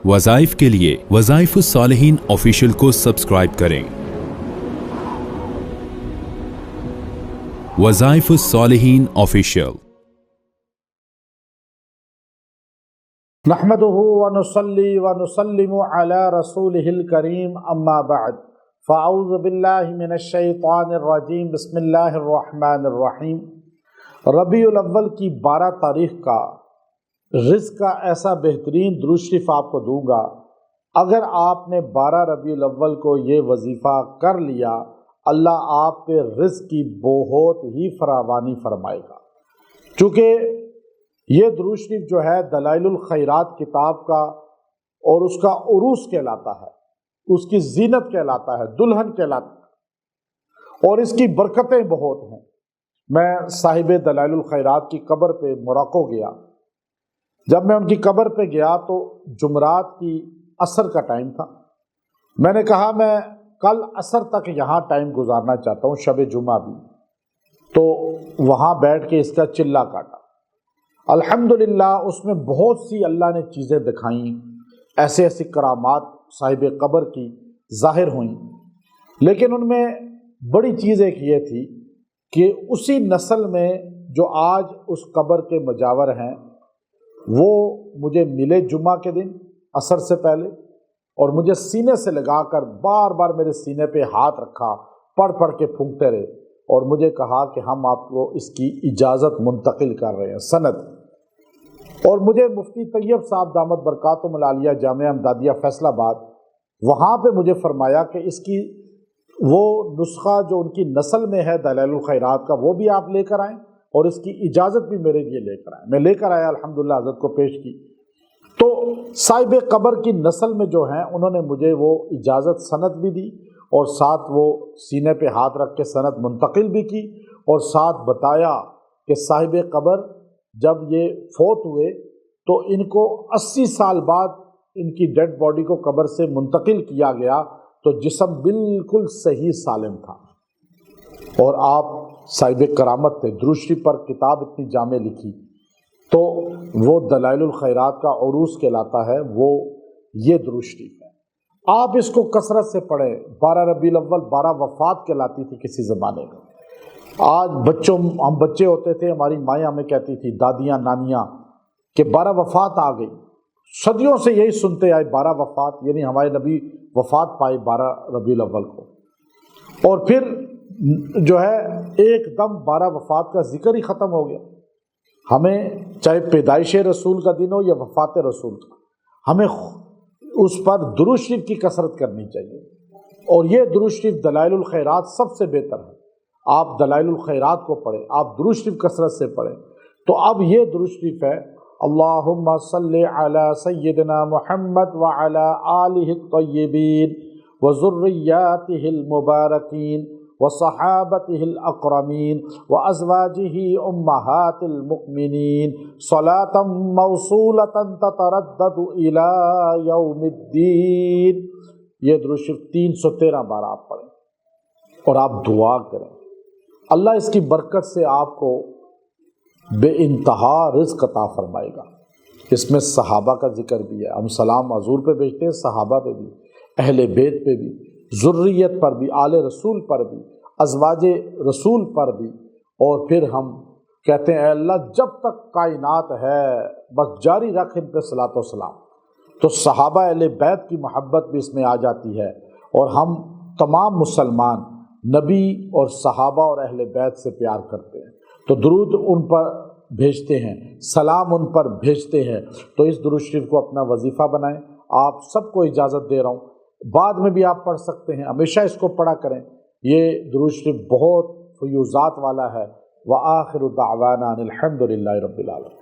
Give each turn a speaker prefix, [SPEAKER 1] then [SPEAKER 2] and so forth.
[SPEAKER 1] وظائف کے لیے وظائف الصالحین آفیشیل کو سبسکرائب کریں۔ وظائف الصالحین آفیشیل۔
[SPEAKER 2] نحمده ونصلي ونسلم على رسوله الكريم اما بعد فاعوذ باللہ من الشیطان الرجیم بسم اللہ الرحمن الرحیم۔ ربیع الاول کی 12 تاریخ کا رزق کا ایسا بہترین درود شریف آپ کو دوں گا، اگر آپ نے 12 ربیع الاول کو یہ وظیفہ کر لیا اللہ آپ پہ رزق کی بہت ہی فراوانی فرمائے گا۔ چونکہ یہ درود شریف جو ہے دلائل الخیرات کتاب کا اور اس کا عروس کہلاتا ہے، اس کی زینت کہلاتا ہے، دلہن کہلاتا ہے، اور اس کی برکتیں بہت ہیں۔ میں صاحب دلائل الخیرات کی قبر پہ موراکو گیا۔ جب میں ان کی قبر پہ گیا تو جمعرات کی عصر کا ٹائم تھا۔ میں نے کہا میں کل عصر تک یہاں ٹائم گزارنا چاہتا ہوں، شب جمعہ بھی، تو وہاں بیٹھ کے اس کا چلہ کاٹا۔ الحمدللہ اس میں بہت سی اللہ نے چیزیں دکھائیں، ایسے ایسی کرامات صاحب قبر کی ظاہر ہوئیں، لیکن ان میں بڑی چیز ایک یہ تھی کہ اسی نسل میں جو آج اس قبر کے مجاور ہیں وہ مجھے ملے جمعہ کے دن عصر سے پہلے، اور مجھے سینے سے لگا کر بار بار میرے سینے پہ ہاتھ رکھا، پڑھ پڑھ کے پھونکتے رہے، اور مجھے کہا کہ ہم آپ کو اس کی اجازت منتقل کر رہے ہیں، سند۔ اور مجھے مفتی طیب صاحب دامت برکاتہم العالیہ جامعہ امدادیہ فیصل آباد، وہاں پہ مجھے فرمایا کہ اس کی وہ نسخہ جو ان کی نسل میں ہے دلائل الخیرات کا وہ بھی آپ لے کر آئیں، اور اس کی اجازت بھی میرے لیے لے کر آئیں۔ میں لے کر آیا، الحمدللہ حضرت کو پیش کی، تو صاحب قبر کی نسل میں جو ہیں انہوں نے مجھے وہ اجازت سند بھی دی، اور ساتھ وہ سینے پہ ہاتھ رکھ کے سند منتقل بھی کی، اور ساتھ بتایا کہ صاحب قبر جب یہ فوت ہوئے تو ان کو 80 سال بعد ان کی ڈیڈ باڈی کو قبر سے منتقل کیا گیا، تو جسم بالکل صحیح سالم تھا، اور آپ صاحب کرامت تھے۔ درود شریف پر کتاب اتنی جامع لکھی، تو وہ دلائل الخیرات کا عروس کہلاتا ہے، وہ یہ درود شریف ہے۔ آپ اس کو کثرت سے پڑھیں۔ 12 ربیع الاول 12 وفات کہلاتی تھی کسی زمانے میں۔ آج ہم بچے ہوتے تھے، ہماری مائیں ہمیں کہتی تھی، دادیاں نانیاں، کہ 12 وفات آ گئی۔ صدیوں سے یہی سنتے آئے، 12 وفات، یعنی ہمارے نبی وفات پائے 12 ربیع الاول کو، اور پھر جو ہے ایک دم 12 وفات کا ذکر ہی ختم ہو گیا۔ ہمیں چاہے پیدائش رسول کا دن ہو یا وفات رسول کا، ہمیں اس پر درود شریف کی کثرت کرنی چاہیے، اور یہ درود شریف دلائل الخیرات سب سے بہتر ہے۔ آپ دلائل الخیرات کو پڑھیں، آپ درود شریف کثرت سے پڑھیں۔ تو اب یہ درود شریف ہے، اللہم صلی علی سیدنا محمد وعلی آلہ الطیبین وذریاتہ المبارکین وصحابتہ الاکرمین وازواجہ امہات المؤمنین صلاۃ موصولۃ تتردد الی یوم الدین۔ یہ درود شریف 313 بار آپ پڑھیں، اور آپ دعا کریں، اللہ اس کی برکت سے آپ کو بے انتہا رزق عطا فرمائے گا۔ اس میں صحابہ کا ذکر بھی ہے، ہم سلام حضور پہ بھیجتے ہیں، صحابہ پہ بھی، اہل بیت پہ بھی، ذریت پر بھی، آل رسول پر بھی، ازواج رسول پر بھی، اور پھر ہم کہتے ہیں اے اللہ جب تک کائنات ہے بس جاری رکھ ان پہ صلاۃ و سلام۔ تو صحابہ اہل بیت کی محبت بھی اس میں آ جاتی ہے، اور ہم تمام مسلمان نبی اور صحابہ اور اہل بیت سے پیار کرتے ہیں، تو درود ان پر بھیجتے ہیں، سلام ان پر بھیجتے ہیں۔ تو اس درود شریف کو اپنا وظیفہ بنائیں۔ آپ سب کو اجازت دے رہا ہوں، بعد میں بھی آپ پڑھ سکتے ہیں، ہمیشہ اس کو پڑھا کریں۔ یہ درود شریف بہت فیوزات والا ہے۔ وآخر دعوانا ان الحمد للہ رب العالمین۔